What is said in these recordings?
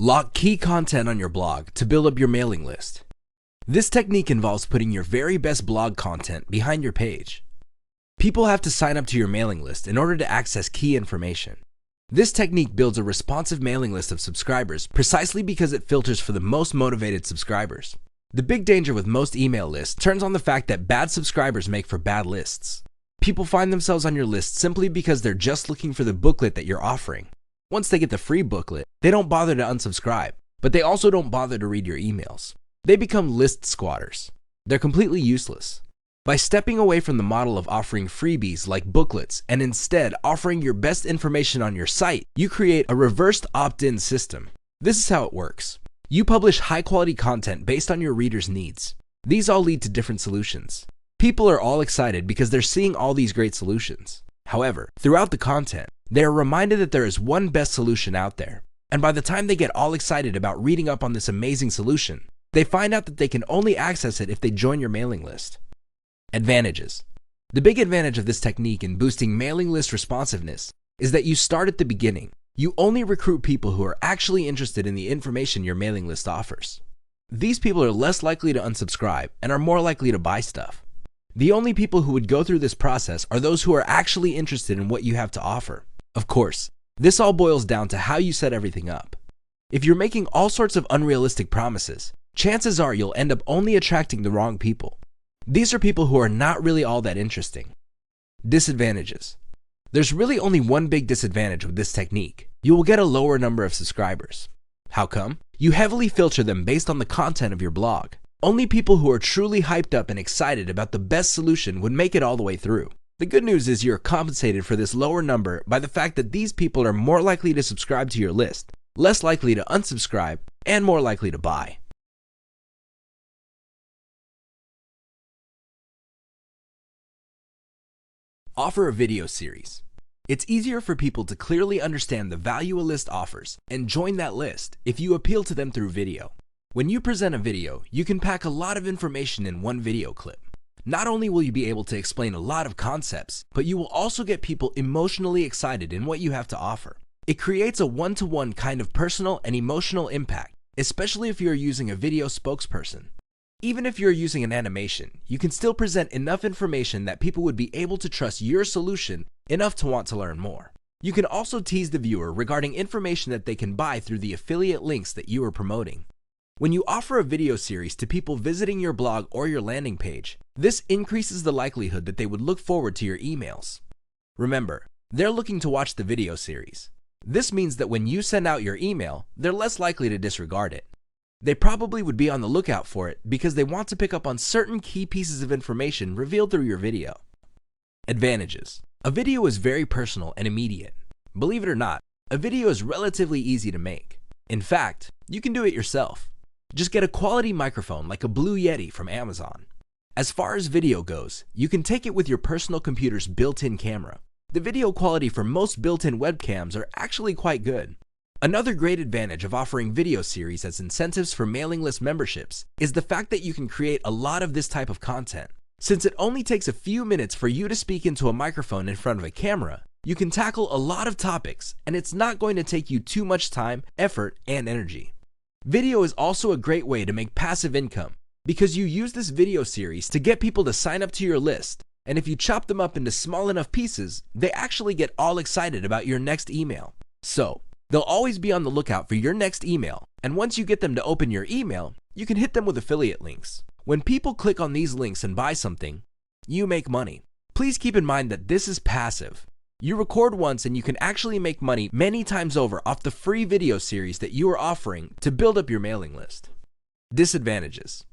Lock key content on your blog to build up your mailing list. This technique involves putting your very best blog content behind your page. People have to sign up to your mailing list in order to access key information. This technique builds a responsive mailing list of subscribers precisely because it filters for the most motivated subscribers. The big danger with most email lists turns on the fact that bad subscribers make for bad lists. People find themselves on your list simply because they're just looking for the booklet that you're offering. Once they get the free booklet, they don't bother to unsubscribe, but they also don't bother to read your emails. They become list squatters. They're completely useless. By stepping away from the model of offering freebies like booklets and instead offering your best information on your site, you create a reversed opt-in system. This is how it works. You publish high-quality content based on your readers' needs. These all lead to different solutions. People are all excited because they're seeing all these great solutions. However, throughout the content, they are reminded that there is one best solution out there. And by the time they get all excited about reading up on this amazing solution, they find out that they can only access it if they join your mailing list. Advantages. The big advantage of this technique in boosting mailing list responsiveness is that you start at the beginning. You only recruit people who are actually interested in the information your mailing list offers. These people are less likely to unsubscribe and are more likely to buy stuff. The only people who would go through this process are those who are actually interested in what you have to offer. Of course, this all boils down to how you set everything up. If you're making all sorts of unrealistic promises, chances are you'll end up only attracting the wrong people. These are people who are not really all that interesting. Disadvantages. There's really only one big disadvantage with this technique. You will get a lower number of subscribers. How come? You heavily filter them based on the content of your blog. Only people who are truly hyped up and excited about the best solution would make it all the way through. The good news is you're compensated for this lower number by the fact that these people are more likely to subscribe to your list, less likely to unsubscribe, and more likely to buy. Offer a video series. It's easier for people to clearly understand the value a list offers and join that list if you appeal to them through video. When you present a video, you can pack a lot of information in one video clip. Not only will you be able to explain a lot of concepts, but you will also get people emotionally excited in what you have to offer. It creates a one-to-one kind of personal and emotional impact, especially if you're using a video spokesperson. Even if you're using an animation, you can still present enough information that people would be able to trust your solution enough to want to learn more. You can also tease the viewer regarding information that they can buy through the affiliate links that you are promoting. When you offer a video series to people visiting your blog or your landing page, this increases the likelihood that they would look forward to your emails. Remember, they're looking to watch the video series. This means that when you send out your email, they're less likely to disregard it. They probably would be on the lookout for it because they want to pick up on certain key pieces of information revealed through your video. Advantages. A video is very personal and immediate. Believe it or not, a video is relatively easy to make. In fact, you can do it yourself. Just get a quality microphone like a Blue Yeti from Amazon. As far as video goes, you can take it with your personal computer's built-in camera. The video quality for most built-in webcams are actually quite good. Another great advantage of offering video series as incentives for mailing list memberships is the fact that you can create a lot of this type of content. Since it only takes a few minutes for you to speak into a microphone in front of a camera, you can tackle a lot of topics and it's not going to take you too much time, effort, and energy. Video is also a great way to make passive income because you use this video series to get people to sign up to your list, and if you chop them up into small enough pieces, they actually get all excited about your next email. So, they'll always be on the lookout for your next email, and once you get them to open your email, you can hit them with affiliate links. When people click on these links and buy something, you make money. Please keep in mind that this is passive. You record once and you can actually make money many times over off the free video series that you are offering to build up your mailing list. Disadvantages.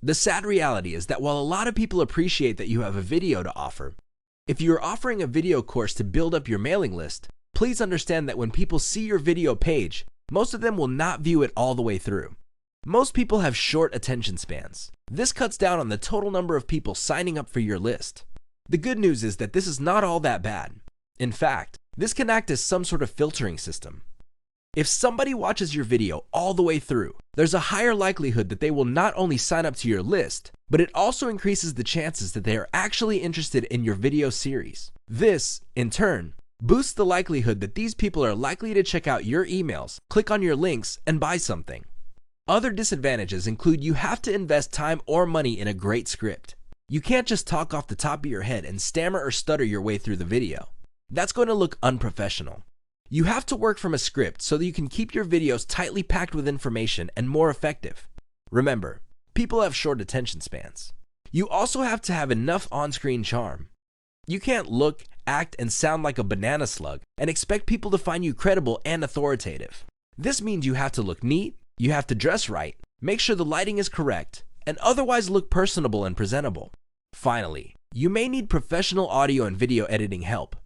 The sad reality is that while a lot of people appreciate that you have a video to offer, if you are offering a video course to build up your mailing list, please understand that when people see your video page, most of them will not view it all the way through. Most people have short attention spans. This cuts down on the total number of people signing up for your list. The good news is that this is not all that bad. In fact, this can act as some sort of filtering system. If somebody watches your video all the way through, there's a higher likelihood that they will not only sign up to your list, but it also increases the chances that they are actually interested in your video series. This, in turn, Boosts the likelihood that these people are likely to check out your emails, click on your links, and buy something. Other disadvantages include you have to invest time or money in a great script. You can't just talk off the top of your head and stammer or stutter your way through the video. That's going to look unprofessional. You have to work from a script so that you can keep your videos tightly packed with information and more effective. Remember, people have short attention spans. You also have to have enough on-screen charm. You can't look, act, and sound like a banana slug and expect people to find you credible and authoritative. This means you have to look neat, you have to dress right, make sure the lighting is correct, and otherwise look personable and presentable. Finally, you may need professional audio and video editing help.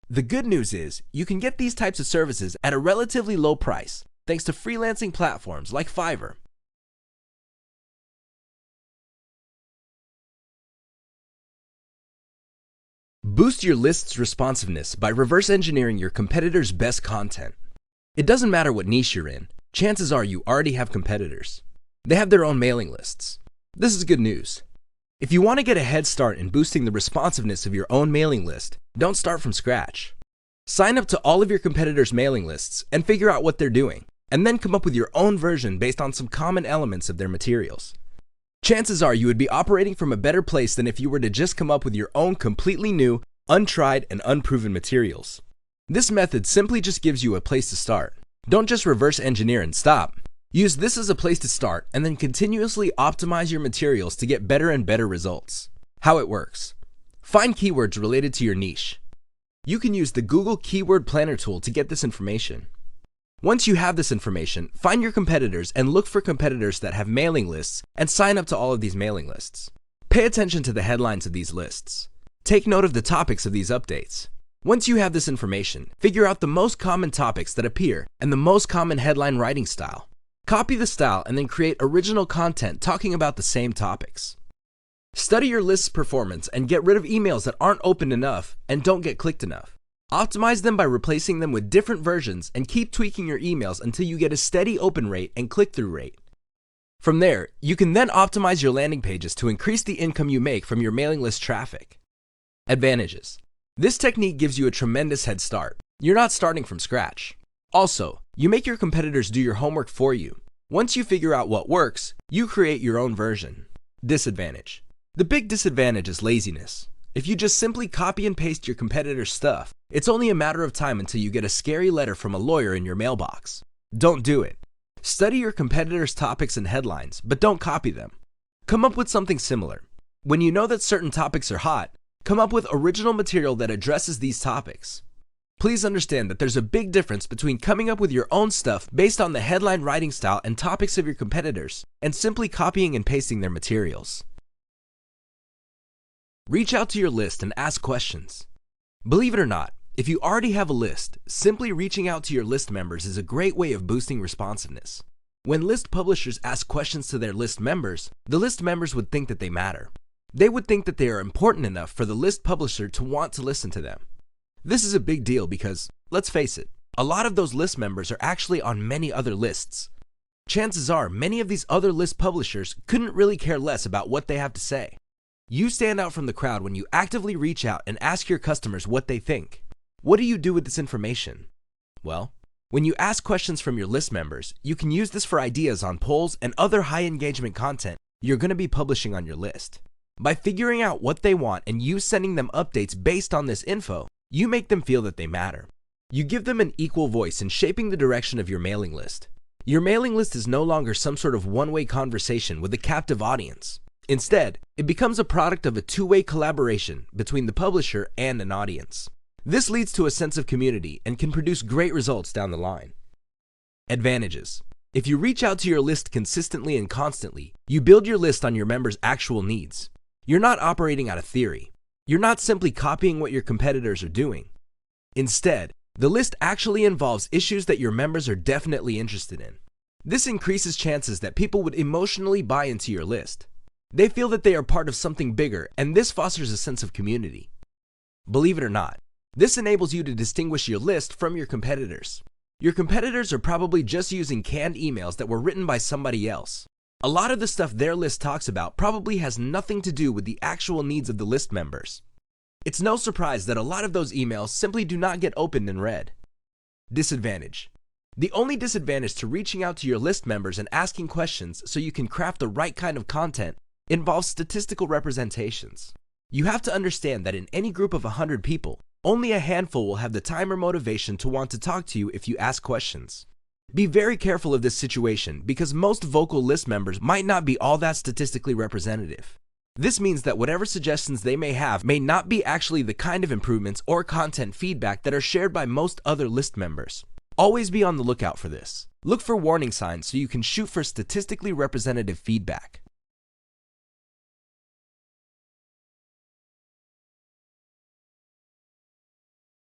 The good news is, you can get these types of services at a relatively low price, thanks to freelancing platforms like Fiverr. Boost your list's responsiveness by reverse engineering your competitors' best content. It doesn't matter what niche you're in, chances are you already have competitors. They have their own mailing lists. This is good news. If you want to get a head start in boosting the responsiveness of your own mailing list, don't start from scratch. Sign up to all of your competitors' mailing lists and figure out what they're doing, and then come up with your own version based on some common elements of their materials. Chances are you would be operating from a better place than if you were to just come up with your own completely new, untried, and unproven materials. This method simply just gives you a place to start. Don't just reverse engineer and stop. Use this as a place to start and then continuously optimize your materials to get better and better results. How it works. Find keywords related to your niche. You can use the Google Keyword Planner tool to get this information. Once you have this information, find your competitors and look for competitors that have mailing lists and sign up to all of these mailing lists. Pay attention to the headlines of these lists. Take note of the topics of these updates. Once you have this information, figure out the most common topics that appear and the most common headline writing style. Copy the style and then create original content talking about the same topics. Study your list's performance and get rid of emails that aren't opened enough and don't get clicked enough. Optimize them by replacing them with different versions and keep tweaking your emails until you get a steady open rate and click-through rate. From there, you can then optimize your landing pages to increase the income you make from your mailing list traffic. Advantages. This technique gives you a tremendous head start. You're not starting from scratch. Also, you make your competitors do your homework for you. Once you figure out what works, you create your own version. Disadvantage. The big disadvantage is laziness. If you just simply copy and paste your competitor's stuff, it's only a matter of time until you get a scary letter from a lawyer in your mailbox. Don't do it. Study your competitors' topics and headlines, but don't copy them. Come up with something similar. When you know that certain topics are hot, come up with original material that addresses these topics. Please understand that there's a big difference between coming up with your own stuff based on the headline writing style and topics of your competitors and simply copying and pasting their materials. Reach out to your list and ask questions. Believe it or not, if you already have a list, simply reaching out to your list members is a great way of boosting responsiveness. When list publishers ask questions to their list members, the list members would think that they matter. They would think that they are important enough for the list publisher to want to listen to them. This is a big deal because, let's face it, a lot of those list members are actually on many other lists. Chances are many of these other list publishers couldn't really care less about what they have to say. You stand out from the crowd when you actively reach out and ask your customers what they think. What do you do with this information? Well, when you ask questions from your list members, you can use this for ideas on polls and other high engagement content you're going to be publishing on your list. By figuring out what they want and you sending them updates based on this info, you make them feel that they matter. You give them an equal voice in shaping the direction of your mailing list. Your mailing list is no longer some sort of one-way conversation with a captive audience. Instead, it becomes a product of a two-way collaboration between the publisher and an audience. This leads to a sense of community and can produce great results down the line. Advantages. If you reach out to your list consistently and constantly, you build your list on your members' actual needs. You're not operating out of theory. You're not simply copying what your competitors are doing. Instead, the list actually involves issues that your members are definitely interested in. This increases chances that people would emotionally buy into your list. They feel that they are part of something bigger, and this fosters a sense of community. Believe it or not, this enables you to distinguish your list from your competitors. Your competitors are probably just using canned emails that were written by somebody else. A lot of the stuff their list talks about probably has nothing to do with the actual needs of the list members. It's no surprise that a lot of those emails simply do not get opened and read. Disadvantage. The only disadvantage to reaching out to your list members and asking questions so you can craft the right kind of content involves statistical representations. You have to understand that in any group of 100 people, only a handful will have the time or motivation to want to talk to you if you ask questions. Be very careful of this situation because most vocal list members might not be all that statistically representative. This means that whatever suggestions they may have may not be actually the kind of improvements or content feedback that are shared by most other list members. Always be on the lookout for this. Look for warning signs so you can shoot for statistically representative feedback.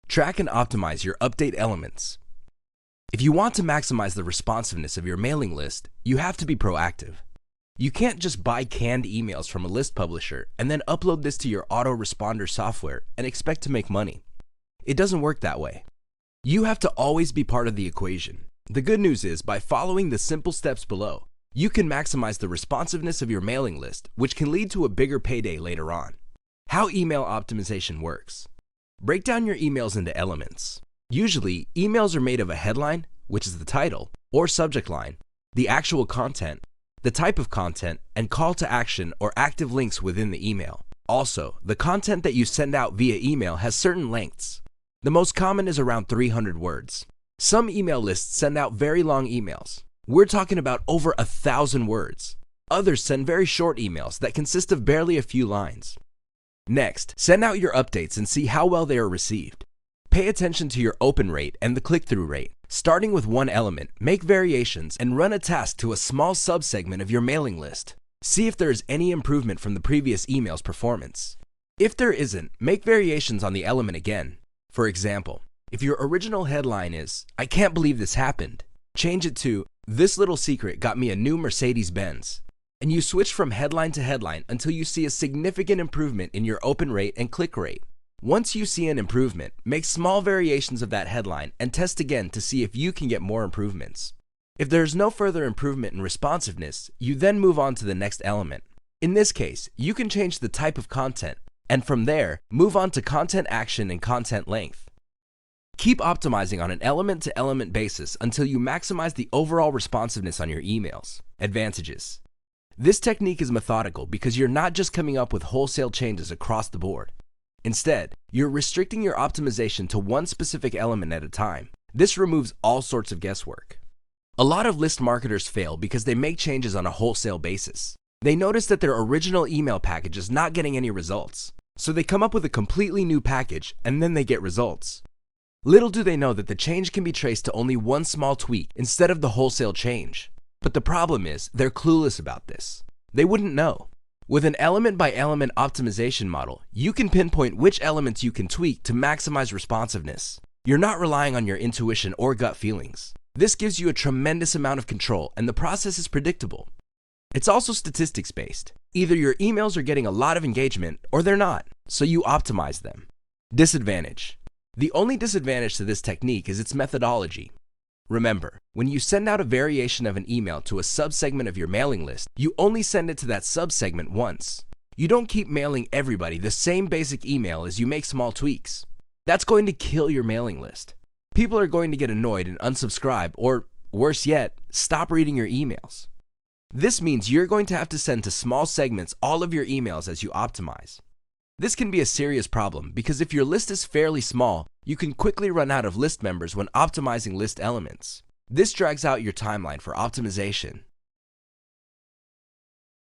Track and optimize your update elements. If you want to maximize the responsiveness of your mailing list, you have to be proactive. You can't just buy canned emails from a list publisher and then upload this to your autoresponder software and expect to make money. It doesn't work that way. You have to always be part of the equation. The good news is, by following the simple steps below, you can maximize the responsiveness of your mailing list, which can lead to a bigger payday later on. How email optimization works. Break down your emails into elements. Usually, emails are made of a headline, which is the title, or subject line, the actual content, the type of content, and call to action or active links within the email. Also, the content that you send out via email has certain lengths. The most common is around 300 words. Some email lists send out very long emails. We're talking about over 1,000 words. Others send very short emails that consist of barely a few lines. Next, send out your updates and see how well they are received. Pay attention to your open rate and the click-through rate. Starting with one element, make variations and run a task to a small subsegment of your mailing list. See if there is any improvement from the previous email's performance. If there isn't, make variations on the element again. For example, if your original headline is, "I can't believe this happened," change it to, "This little secret got me a new Mercedes-Benz." And you switch from headline to headline until you see a significant improvement in your open rate and click rate. Once you see an improvement, make small variations of that headline and test again to see if you can get more improvements. If there is no further improvement in responsiveness, you then move on to the next element. In this case, you can change the type of content, and from there, move on to content action and content length. Keep optimizing on an element-to-element basis until you maximize the overall responsiveness on your emails. Advantages. This technique is methodical because you're not just coming up with wholesale changes across the board. Instead, you're restricting your optimization to one specific element at a time. This removes all sorts of guesswork. A lot of list marketers fail because they make changes on a wholesale basis. They notice that their original email package is not getting any results, so they come up with a completely new package and then they get results. Little do they know that the change can be traced to only one small tweak instead of the wholesale change. But the problem is, they're clueless about this. They wouldn't know. With an element-by-element optimization model, you can pinpoint which elements you can tweak to maximize responsiveness. You're not relying on your intuition or gut feelings. This gives you a tremendous amount of control, and the process is predictable. It's also statistics-based. Either your emails are getting a lot of engagement, or they're not, so you optimize them. Disadvantage. The only disadvantage to this technique is its methodology. Remember, when you send out a variation of an email to a subsegment of your mailing list, you only send it to that subsegment once. You don't keep mailing everybody the same basic email as you make small tweaks. That's going to kill your mailing list. People are going to get annoyed and unsubscribe, or worse yet, stop reading your emails. This means you're going to have to send to small segments all of your emails as you optimize. This can be a serious problem because if your list is fairly small, you can quickly run out of list members when optimizing list elements. This drags out your timeline for optimization.